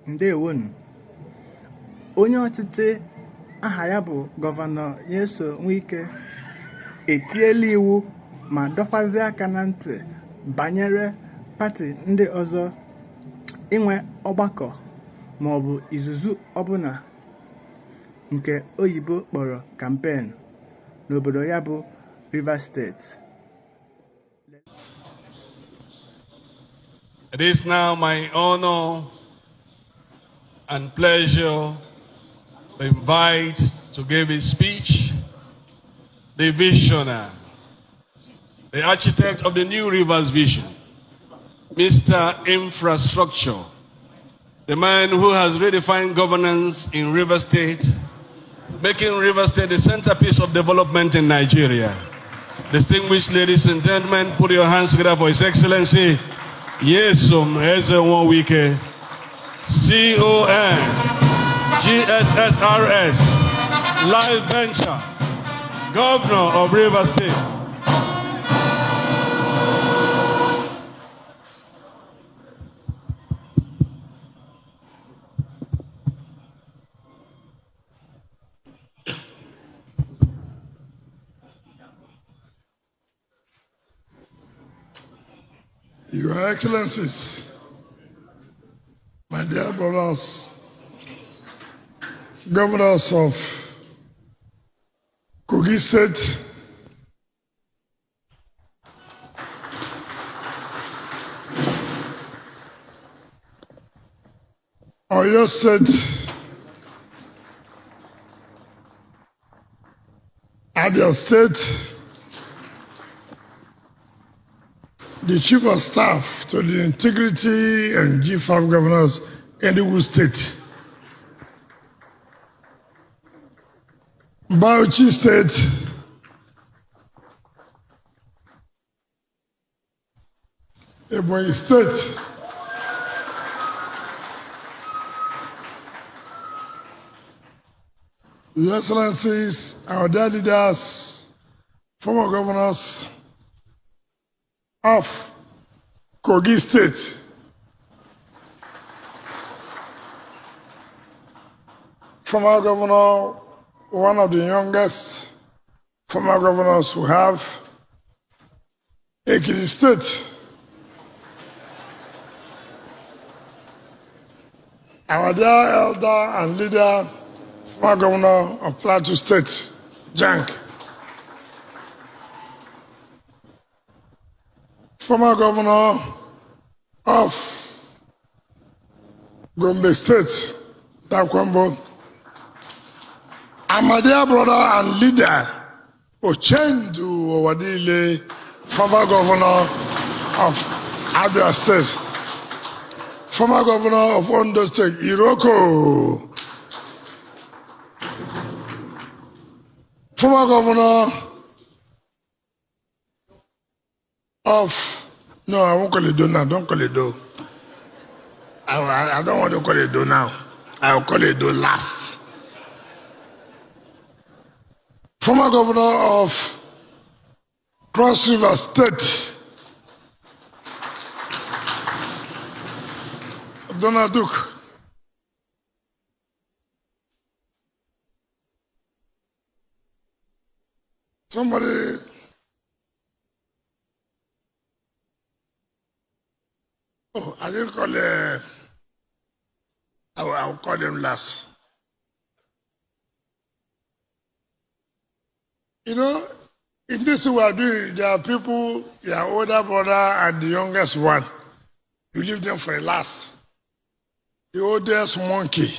Ndewonu. Onye ọchịchị aha ya bụ Gọvanọ Nyesom Wike etiela iwu ma dọkwazie aka na ntị banyere pati ndị ọzọ inwe ọgbakọ ma ọ bụ izuzu ọbụla nke oyibo kpọrọ kampen n'obodo ya bụ Rivers State. It is now my honor and pleasure to invite to give his speech the visionary, the architect of the new Rivers Vision, Mr. Infrastructure, the man who has redefined governance in Rivers State, making Rivers State the centerpiece of development in Nigeria. Distinguished ladies and gentlemen, put your hands together for His Excellency Nyesom Wike, CON, GSSRS, Live Venture, Governor of Rivers State. Your Excellencies, my dear brothers, governors of Kogi State, Oyo State, Abia State, the Chief of Staff to the Integrity and G5 Governors in Enugu State, Bauchi State, Ebonyi State, Your Excellencies, our dear leaders, former governors of Kogi State, former governor, one of the youngest former governors we have, Ekiti State, our dear elder and leader, former governor of Plateau State, Jank, former governor of Gombe State, Dakwambo, and my dear brother and leader, Ochendu Owadile, former governor of Abia State, former governor of Ondo State, Iroko, former governor of, no, I won't call it do now. Don't call it do. I don't want to call it do now. I will call it do last. Former governor of Cross River State, Donald Duke. Somebody. Oh, I didn't call I'll call them last. You know, in this we are doing, there are people, your older brother and the youngest one. You leave them for the last. The oldest monkey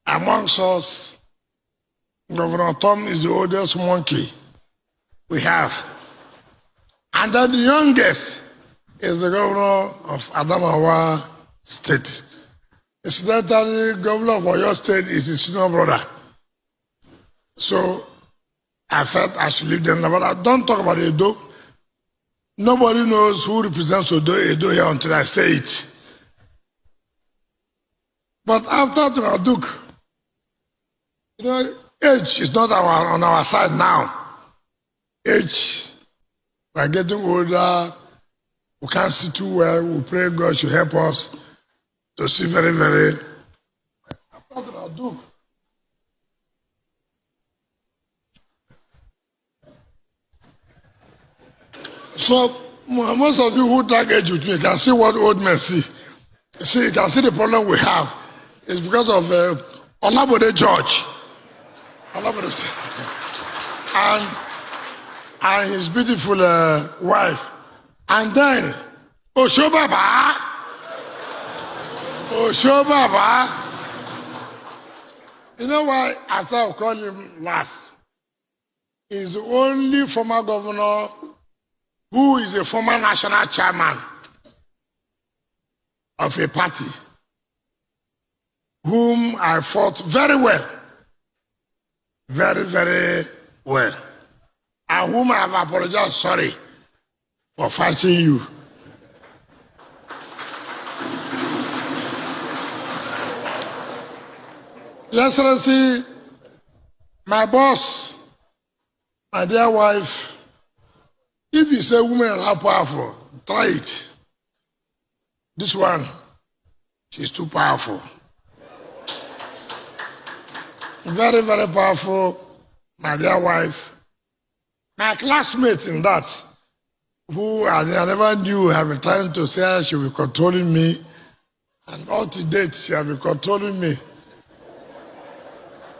amongst us, Governor Tom is the oldest monkey we have. And then the youngest is the governor of Adamawa State. Incidentally, governor of Oyo State is his senior brother. So I felt I should leave them. But I don't talk about Edo. Nobody knows who represents Edo here until I say it. But after Duke, you know, age is not on our side now. Age, we are getting older. We can't see too well. We pray God should help us. to see very, very. So most of you who drag age with me can see what old men see. See, you can see the problem we have. It's because of Olabode George. Olabode. And his beautiful wife. And then, Osho Baba. You know why I said I'll call him last? He's the only former governor who is a former national chairman of a party whom I fought very well. Very, very well. And whom I have apologized, sorry, for fighting you. Your Excellency, my boss, my dear wife, if you say women are powerful, try it. This one, she's too powerful. Very, very powerful, my dear wife. My classmate in that, who I never knew, have been trying to say she will be controlling me, and all to date she has been controlling me.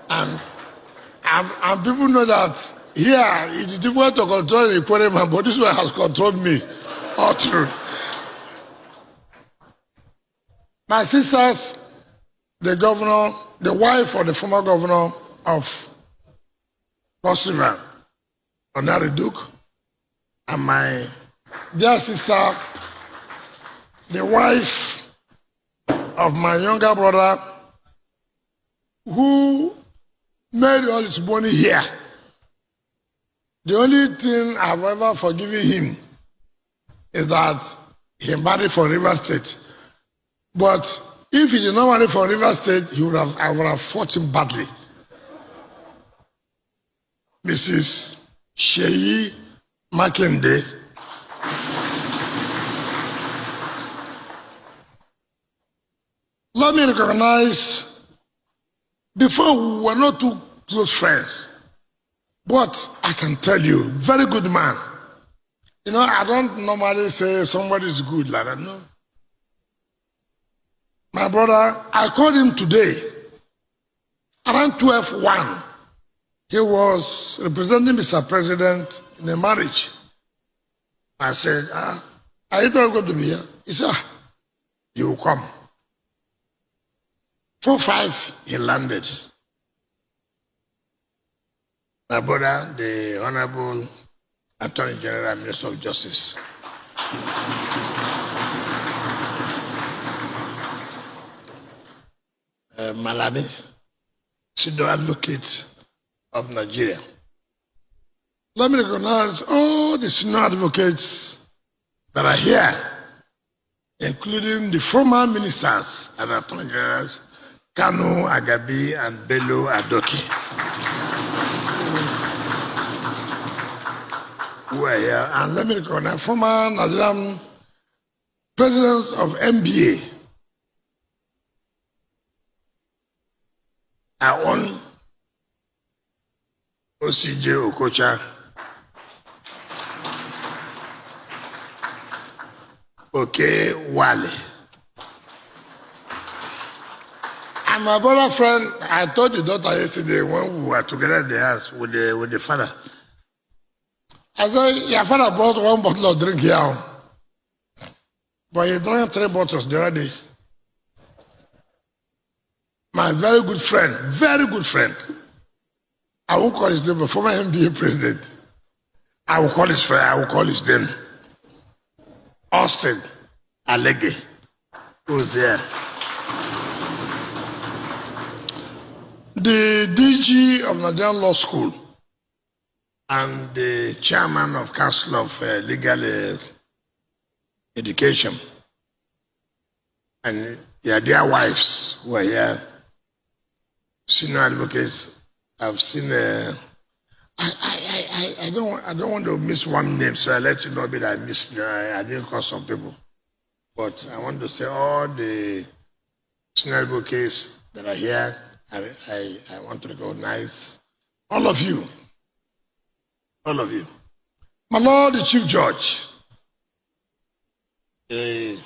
And people know that here it is difficult to control the Equatorial man, but this one has controlled me all through. My sisters, the governor, the wife of the former governor of Cross River, Onari Duke, and my dear sister, the wife of my younger brother, who made all his money here. The only thing I've ever forgiven him is that he married from River State. But if he did not marry from River State, I would have fought him badly. Mrs. Sheyi Makinde, let me recognize, before we were not too close friends, but I can tell you, very good man. You know, I don't normally say somebody is good like that, no. My brother, I called him today, around 12:01. He was representing Mr. President in a marriage. I said, are you not going to be here? He said, you will come. 4:05, he landed. My brother, the Honorable Attorney General and Minister of Justice. Malami, senior advocate of Nigeria. Let me recognize all the senior advocates that are here, including the former ministers and attorney generals, Kanu, Agabi, and Bello Adoki, who are here. And let me recognize former Nigerian presidents of NBA. Our own OCJ Okocha, Wale. And my brother friend, I told the daughter yesterday when we were together in the house with the father. I said, your father brought one bottle of drink here, but he drank 3 bottles the other day. My very good friend, I won't call his name, but former NBA president. I will call his friend, I will call his name. Austin Alege, who's there. The DG of Nigerian Law School and the chairman of Council of Legal Education and their dear wives were here. Senior advocates. I've seen. I don't want to miss one name, so I let you know that I missed. I didn't call some people, but I want to say all the scenario case that are here. I want to recognize all of you. All of you. My Lord, the Chief Judge, the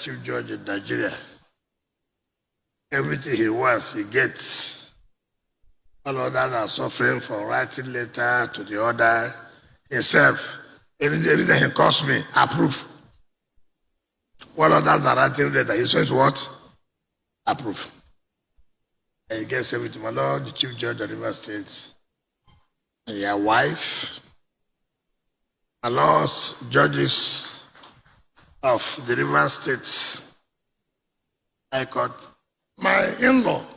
Chief Judge in Nigeria, everything he wants, he gets. All others are suffering for writing letter to the order himself. Anything he calls me, approve. While others are writing letter, he says what? Approve. And he gets everything. My Lord, the Chief Judge of River State, and your wife, my Lord, judges of the River State High Court, my in-law.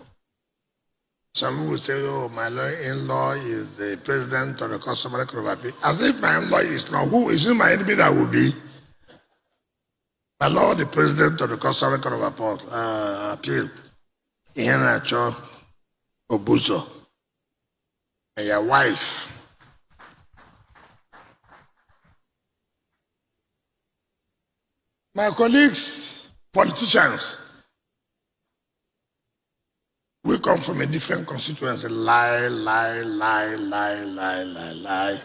Some people say, oh, my in-law is the president of the customary court of appeal. As if my in-law is not. Who is it my enemy that will be? My Lord, the president of the customary court of appeal, Iheanacho Obuzo, and your wife. My colleagues, politicians, we come from a different constituency. Lie, lie, lie, lie, lie, lie, lie.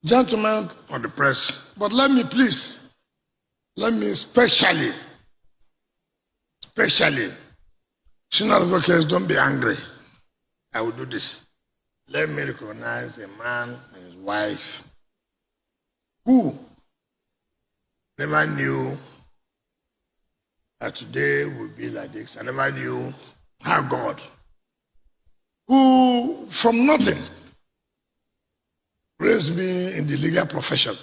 Gentlemen of the press, but let me specially, senior advocates, don't be angry. I will do this. Let me recognize a man and his wife who never knew that today would be like this. I never knew how God, who from nothing raised me in the legal profession.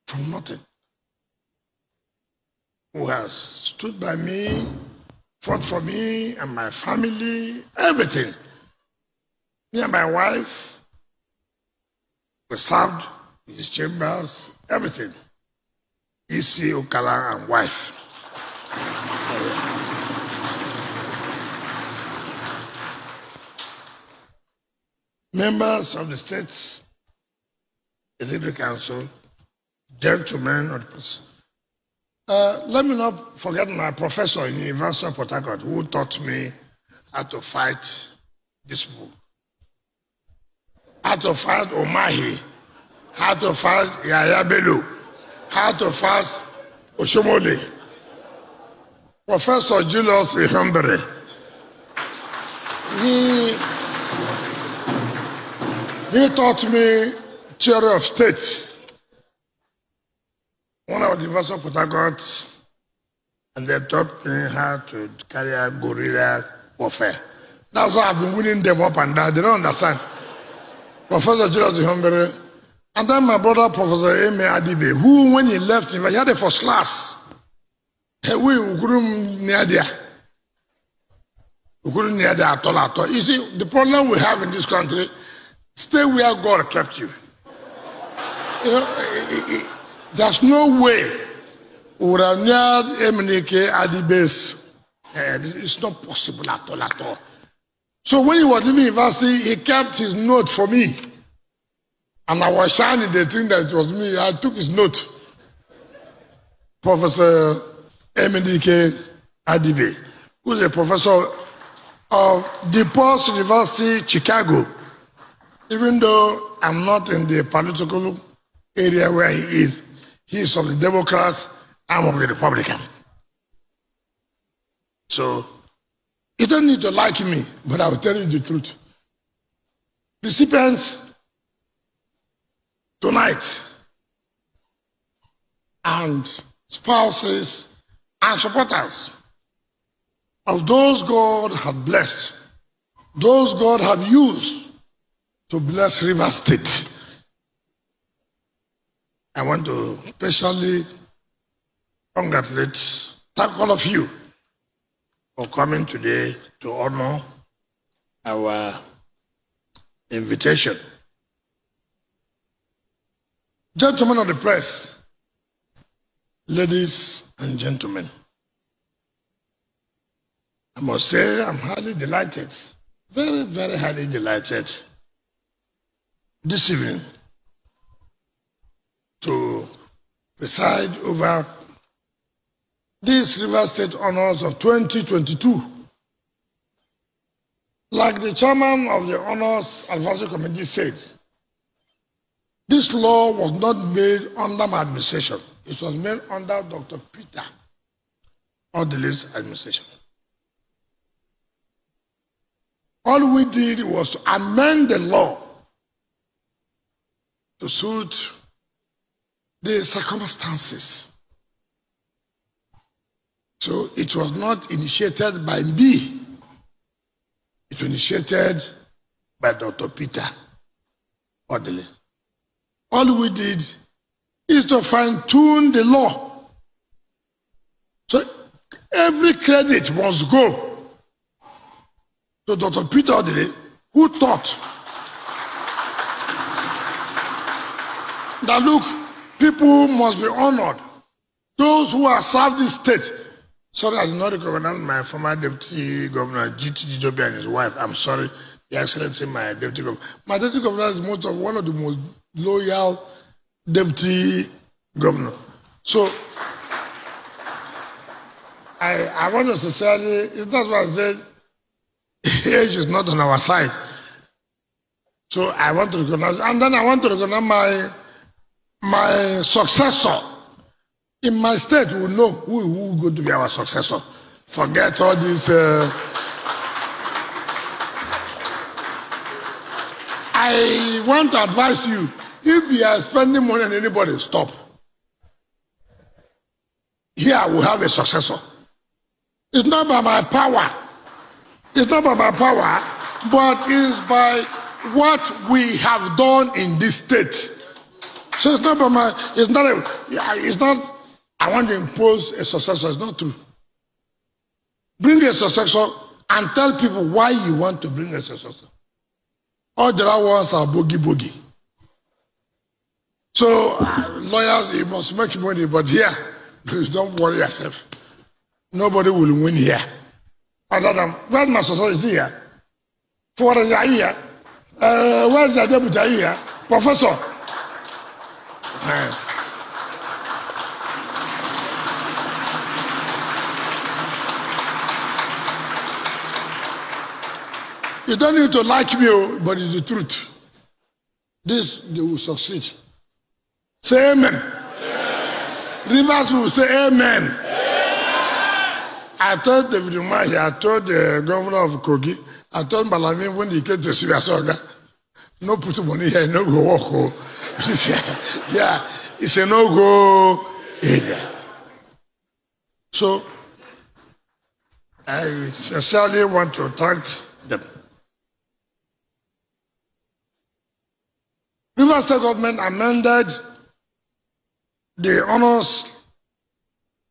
From nothing. Who has stood by me, fought for me and my family, everything. Me and my wife, we served in his chambers, everything. E.C. Okala and wife. Members of the State Executive Council, gentlemen of the press. Let me not forget my professor in the University of Port Harcourt who taught me how to fight this book. How to fight Omahi, how to fight Yaya Bello, how to fight Oshomole. Professor Julius Ihambere. He taught me theory of state. When I was at the University of Port Harcourt, and they taught me how to carry out guerrilla warfare. That's why I've been winning them up and down. They don't understand. Professor Julius Ihambere. And then my brother, Professor Eme Adibe, who, when he left, he had a first class. We couldn't near there. We couldn't near there at all. You see, the problem we have in this country, stay where God kept you. You know, there's no way we would have near Emenike Adibe's. It's not possible at all. So when he was in university, he kept his note for me. And I was shining, they think that it was me. I took his note. Professor Emenike Adibe, who's a professor of DePaul University, Chicago. Even though I'm not in the political area where he is of the Democrats, I'm of the Republican. So, you don't need to like me, but I will tell you the truth. Recipients tonight, and spouses and supporters of those God have blessed, those God have used to bless River State. I want to especially congratulate, thank all of you for coming today to honor our invitation. Gentlemen of the press, ladies and gentlemen, I must say I'm highly delighted, very, very highly delighted this evening preside over these River State honors of 2022. Like the chairman of the Honors Advisory Committee said, this law was not made under my administration. It was made under Dr. Peter Odele's administration. All we did was to amend the law to suit the circumstances. So it was not initiated by me. It was initiated by Dr. Peter Odele. All we did is to fine-tune the law. So every credit must go to Dr. Peter Odele, who thought that, look, people must be honored. Those who have served this state. Sorry, I did not recognize my former deputy governor, G.T. Jobi, and his wife. I'm sorry, Your Excellency, my deputy governor. My deputy governor is one of the most loyal deputy governor. So, I want to sincerely, it's not what I said, age is not on our side. So I want to recognize, and then I want to recognize my successor. In my state, we will know who is going to be our successor. Forget all this. I want to advise you, if you are spending money on anybody, stop. Here we have a successor. It's not by my power. It's not by my power, but it's by what we have done in this state. So it's not by my, it's not, I want to impose a successor. It's not true. Bring a successor and tell people why you want to bring a successor. All the other ones are boogie. So, lawyers, you must make money, but here, please don't worry yourself. Nobody will win here. Other than, where's my successor? Is he here? For what is he here? Where's the deputy? Are you here? Professor? You don't need to like me, but it's the truth. This, they will succeed. Say amen. Rivers will say amen. I told David Umahi, I told the governor of Kogi, I told Malami when he came to see us, no put money here, no go walk. Yeah, it's a no go area. So, I sincerely want to thank them. River State government amended the honors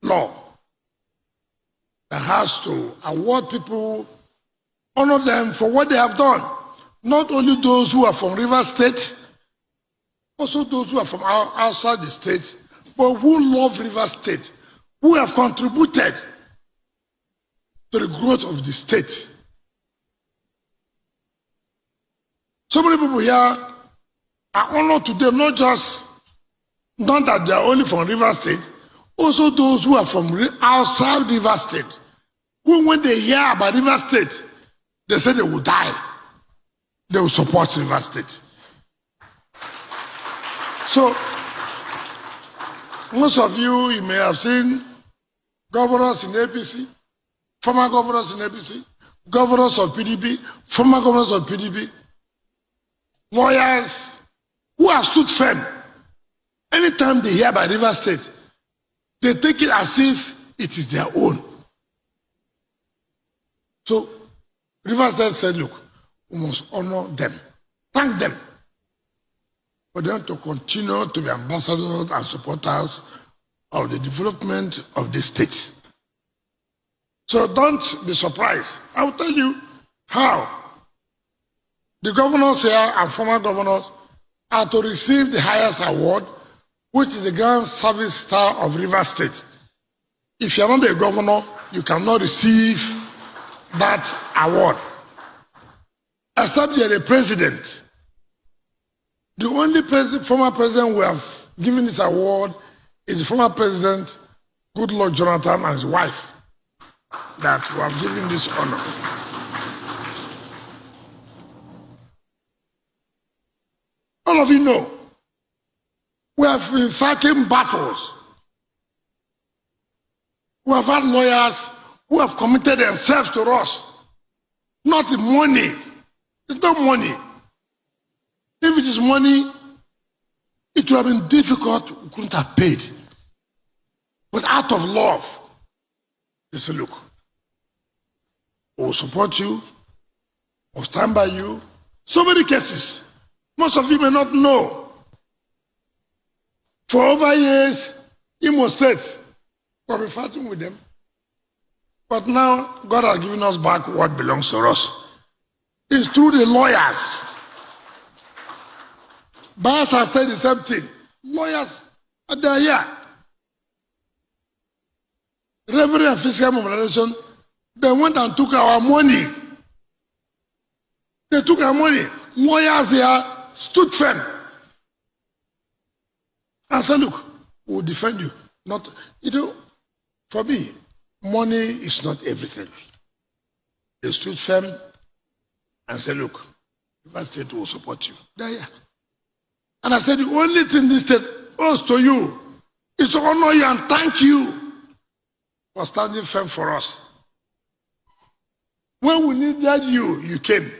law that has to award people, honor them for what they have done. Not only those who are from River State, also those who are from outside the state, but who love River State, who have contributed to the growth of the state. So many people here are honored today, not that they are only from River State, also those who are from outside River State, who when they hear about River State, they say they will die. They will support River State. So, most of you may have seen governors in APC, former governors in APC, governors of PDP, former governors of PDP, lawyers who have stood firm. Anytime they hear about River State, they take it as if it is their own. So, River State said, look, we must honor them, thank them for them to continue to be ambassadors and supporters of the development of the state. So don't be surprised. I will tell you how the governors here and former governors are to receive the highest award, which is the Grand Service Star of River State. If you are not a governor, you cannot receive that award. Except you are a president. The only former president who have given this award It's the former president, Goodluck Jonathan, and his wife that we have given this honor. All of you know, we have been fighting battles. We have had lawyers who have committed themselves to us. Not the money. It's not money. If it is money, it would have been difficult. We couldn't have paid. But out of love, they say, look, we will support you, we'll stand by you. So many cases. Most of you may not know. For over years, Imo State, we've been fighting with them. But now, God has given us back what belongs to us. It's through the lawyers. Bars have said the same thing. Lawyers are here. Revenue and fiscal mobilization, they went and took our money. They took our money. Lawyers here stood firm and said, look, we'll defend you. Not, for me, money is not everything. They stood firm and said, look, the state will support you. They're here. And I said, the only thing this state owes to you is to honor you and thank you for standing firm for us. When we needed you, you came.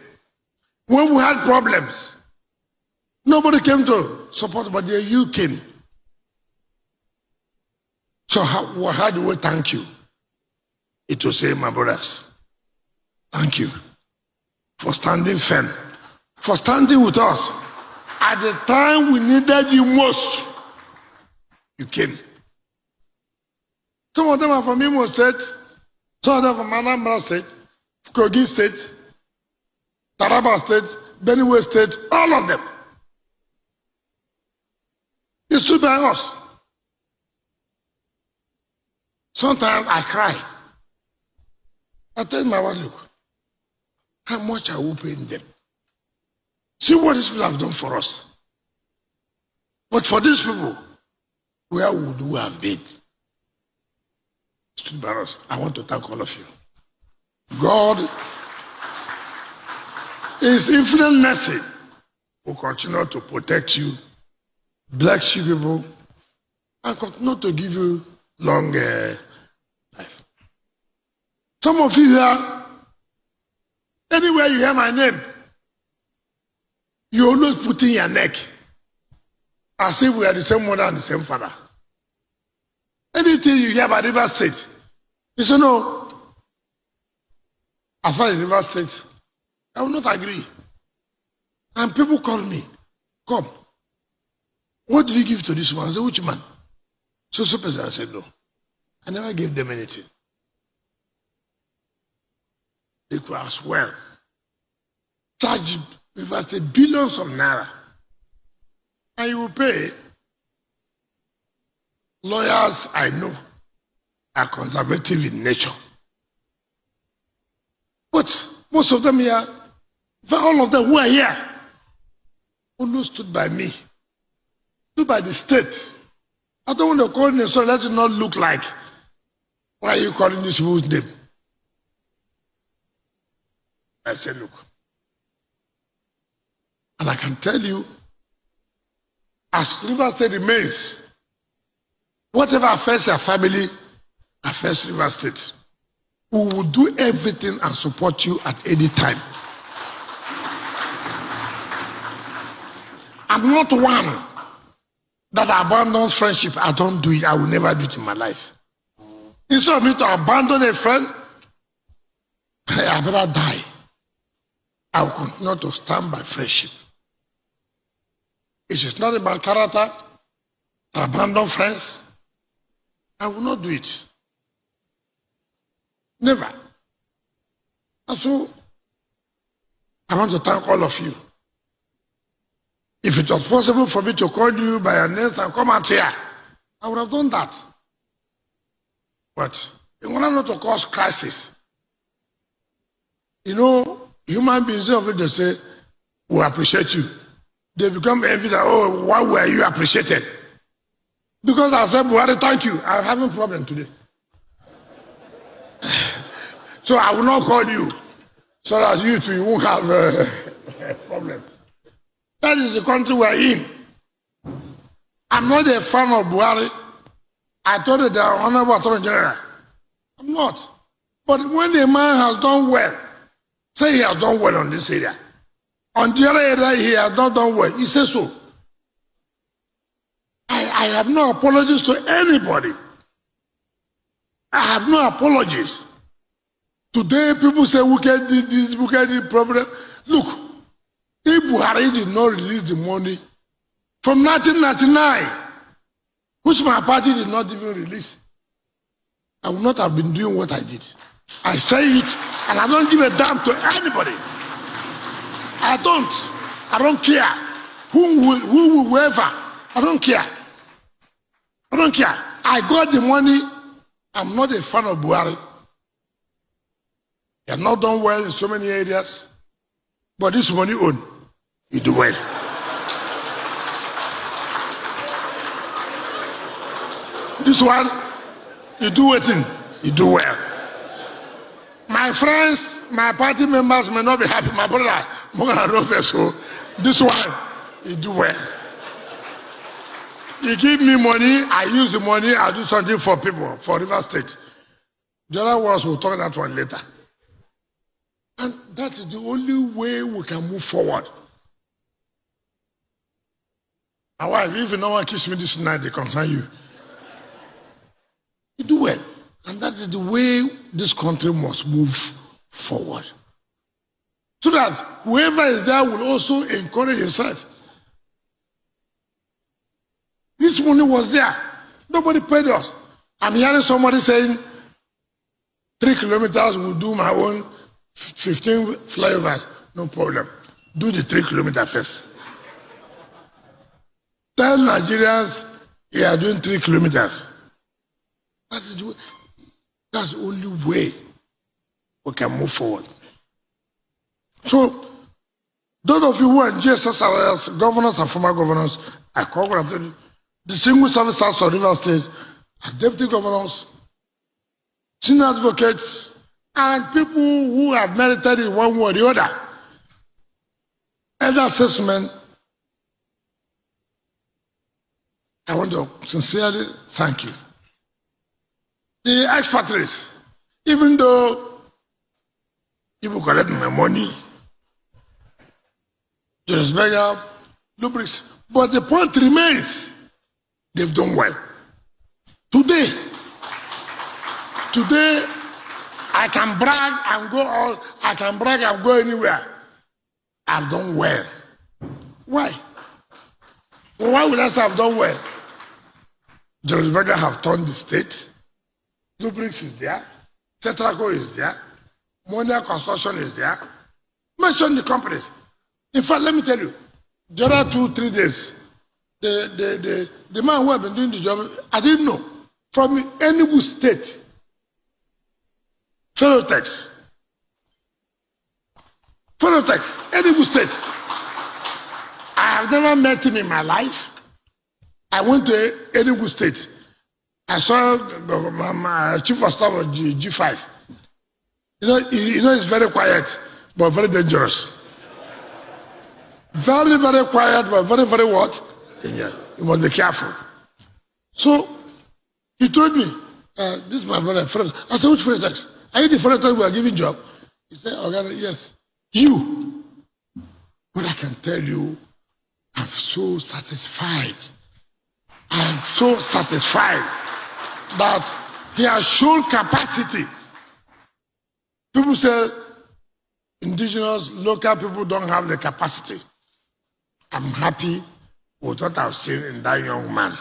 When we had problems, nobody came to support, but you came. So how do we thank you? It will say, my brothers, thank you for standing firm, for standing with us. At the time we needed you most, you came. Some of them are from Imo State, some of them from Anambra State, Kogi State, Taraba State, Benue State, all of them. They stood by us. Sometimes I cry. I tell my wife, look, how much are we paying them? See what these people have done for us. But for these people, where would we have been? Stood by us. I want to thank all of you. God is infinite mercy will continue to protect you, bless you people, and continue to give you long life. Some of you here, anywhere you hear my name, you always put in your neck as if we are the same mother and the same father. Anything you hear about River State, you say, no, as far as River State, I will not agree. And people call me, come, what did you give to this man? I say, which man? So person, I said, no, I never gave them anything. They could as well charge River State billions of naira, and you will pay. Lawyers I know are conservative in nature. But most of them here, all of them who are here, always stood by me, stood by the state. I don't want to call Nyesom, let it not look like, why are you calling this people's name? I said, look, and I can tell you, as River State remains, whatever affects your family affects River State. We will do everything and support you at any time. I'm not one that abandons friendship. I don't do it. I will never do it in my life. Instead of me to abandon a friend, I better die. I will continue to stand by friendship. It is not about character to abandon friends. I will not do it. Never. And so, I want to thank all of you. If it was possible for me to call you by your names and come out here, I would have done that. But in order not to cause crisis, human beings, they say, we appreciate you. They become envy that, oh, why were you appreciated? Because I said, Buhari, thank you. I'm having a problem today. So I will not call you so that you too won't have a problem. That is the country we're in. I'm not a fan of Buhari. I told you the Honorable Attorney General. I'm not. But when a man has done well, say he has done well on this area. On the other area, he has not done well. He says so. I have no apologies to anybody. I have no apologies. Today, people say, we can do this, we can do problem. Look, if Buhari did not release the money from 1999, which my party did not even release, I would not have been doing what I did. I say it, and I don't give a damn to anybody. I don't care. Whoever. I don't care. I don't care. I got the money. I'm not a fan of Buhari. He has not done well in so many areas. But this money own, he do well. This one, he do waiting, he do well. My friends, my party members may not be happy. My brother, so this one, he do well. He give me money, I use the money, I do something for people, for River State. The other ones, we'll talk that one later. And that is the only way we can move forward. My wife, if no one kiss me this night, they concern you. You do well. And that is the way this country must move forward. So that whoever is there will also encourage himself. This money was there. Nobody paid us. I'm hearing somebody saying 3 kilometers will do my own 15 flyovers. No problem. Do the 3 kilometers first. Tell Nigerians you are doing 3 kilometers. That's the only way we can move forward. So, those of you who are GSS governors and former governors, I congratulate you. The single service staffs of River State, deputy governors, senior advocates, and people who have merited in one way or the other. Elder statesmen, I want to sincerely thank you. The expatriates, even though people collect my money, Johannesburg, lubricants, but the point remains, they've done well. Today, I can brag and go anywhere. I've done well. Why? Well, why would I say I've done well? Johannesburg have turned the state. Lubricants is there. Tetraco is there. Monia Construction is there. Mention the companies. In fact, let me tell you, the other 2-3 days, the man who had been doing the job, I didn't know, from Enugu State, Phenotex, Enugu State. I have never met him in my life. I went to Enugu State. I saw my chief of staff of G5. You know, it's very quiet, but very dangerous. Very, very quiet, but very, very what? Dangerous. You must be careful. So, he told me, this is my brother, Fred. I said, which Fred? Are you the Fred we are giving job? He said, okay, yes. You. But I can tell you, I'm so satisfied. I'm so satisfied that he has shown capacity. People say indigenous, local people don't have the capacity. I'm happy with what I've seen in that young man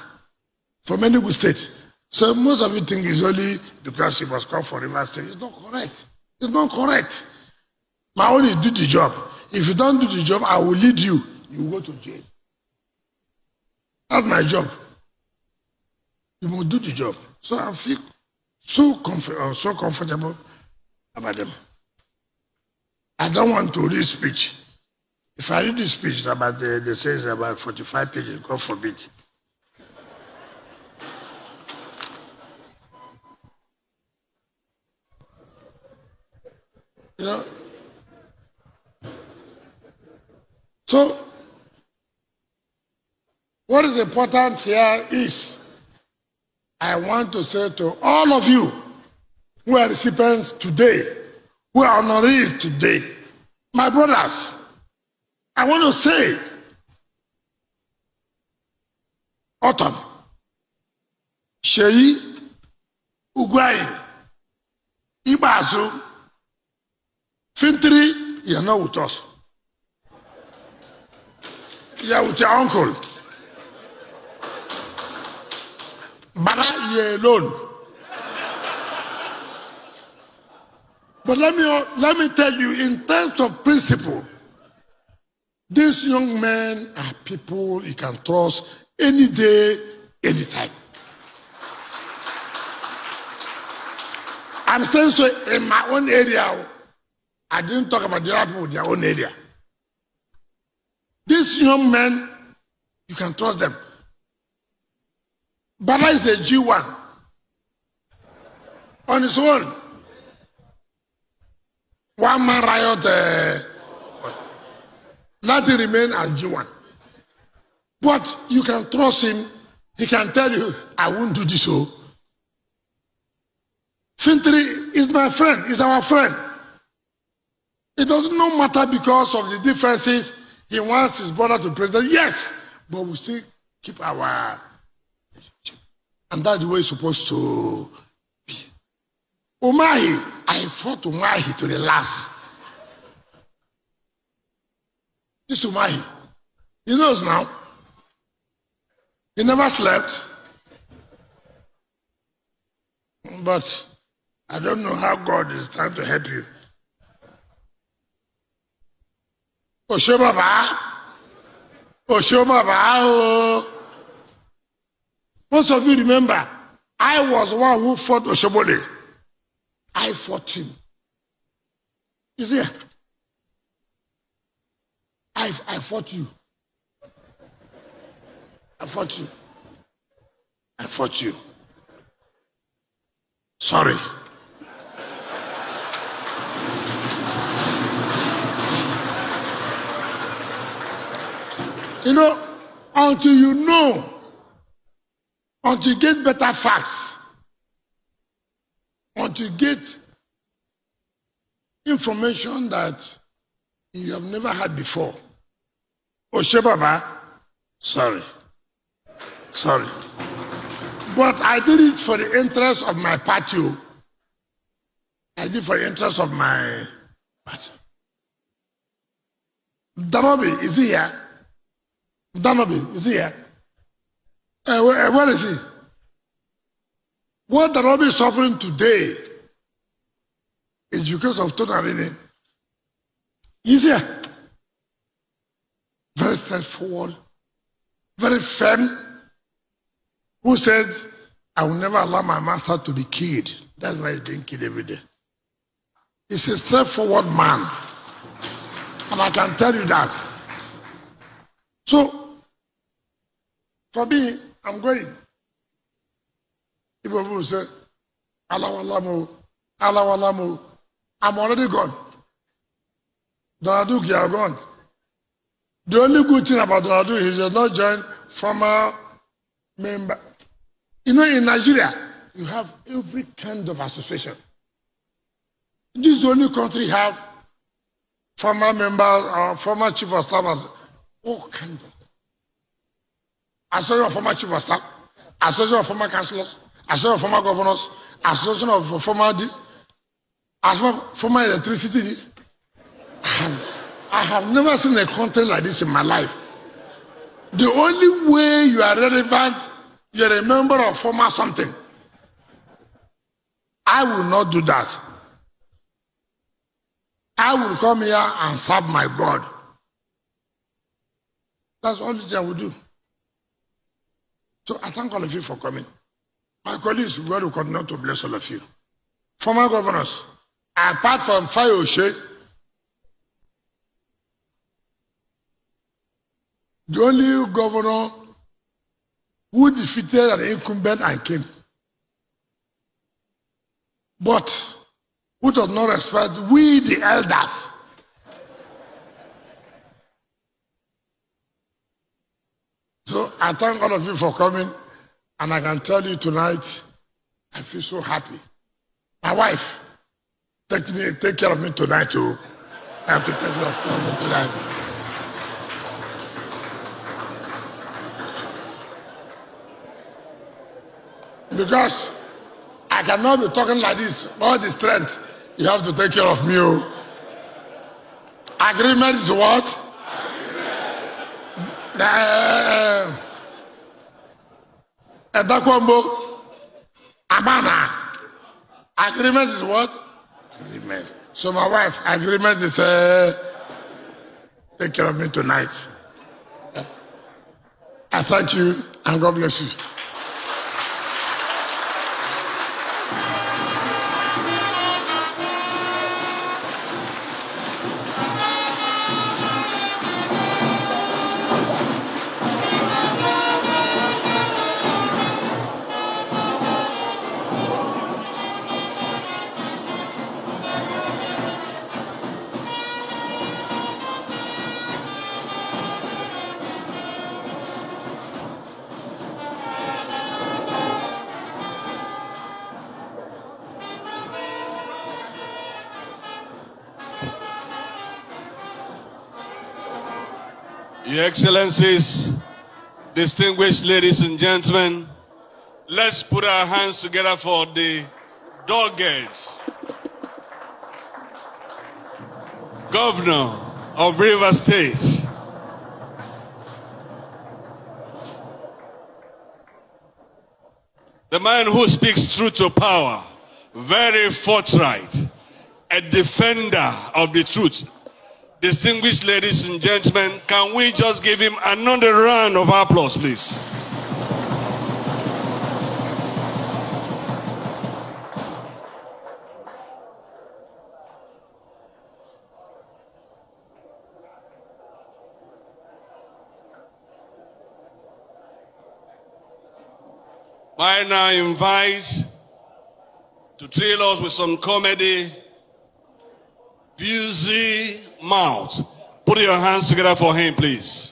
from Enugu State. So most of you think it's only because he was called for River State. It's not correct. It's not correct. My only do the job. If you don't do the job, I will lead you. You will go to jail. That's my job. You will do the job. So I feel so comfortable about them. I don't want to read speech. If I read the speech about they say it's about 45 pages, God forbid. So, what is important here is I want to say to all of you who are recipients today, who are honorees today, my brothers, I want to say, Autumn, Sheyi, Ugwai, Ibazu, Fintri, you are not with us. You are with your uncle. Bala, you are alone. But let me tell you, in terms of principle, these young men are people you can trust any day, anytime. I'm saying so in my own area. I didn't talk about the other people in their own area. These young men, you can trust them. Baba is a G1 on his own. One man riot, let it remain as G1. But you can trust him. He can tell you, I won't do this. So, Fintri is my friend, is our friend. It doesn't no matter because of the differences. He wants his brother to president. Yes, but we still keep our. And that's the way it's supposed to be. Umahi, I fought Umahi to the last. This Umahi, he knows now. He never slept. But I don't know how God is trying to help you. Oshobaba. Oshobaba. Most of you remember, I was the one who fought Oshobole. I fought him. You see, I fought you. I fought you. I fought you. Sorry. You know, until you know, until you get better facts, until you get information that you have never had before. Oshebaba, sorry. Sorry. But I did it for the interest of my party. I did it for the interest of my party. Danobi, is he here? Danobi, is he here? Where is he? What Danobi is suffering today is because of Tonarini. He's here. Very straightforward, very firm. Who said, I will never allow my master to be killed. That's why he's being killed every day. He's a straightforward man. And I can tell you that. So, for me, I'm going. People will say, Alawalamu, Alawalamu. I'm already gone. Donaduk, you are gone. The only good thing about Donaduk is he has not joined former member. You know, in Nigeria, you have every kind of association. This is the only country have former members or former chief of staff, all kinds of. Association of former chief of staff, association of former councillors, association of former governors, association of former electricity. I have never seen a country like this in my life. The only way you are relevant, you're a member of former something. I will not do that. I will come here and serve my God. That's the only thing I will do. So I thank all of you for coming. My colleagues, God will continue to bless all of you. Former governors, apart from Fayoshe, the only governor who defeated an incumbent and came. But who does not respect we the elders. So I thank all of you for coming. And I can tell you tonight, I feel so happy. My wife, take care of me tonight too. I have to take care of me tonight. Because I cannot be talking like this, all the strength. You have to take care of me. Agreement is what? Edakwambo. Amana. Agreement is what? Agreement. So my wife, agreement is take care of me tonight. I thank you and God bless you. Your Excellencies, distinguished ladies and gentlemen, let's put our hands together for the dogged Governor of Rivers State, the man who speaks truth to power, very forthright, a defender of the truth. Distinguished ladies and gentlemen, can we just give him another round of applause, please? I now invite to thrill us with some comedy, Busy Mouth. Put your hands together for him, please.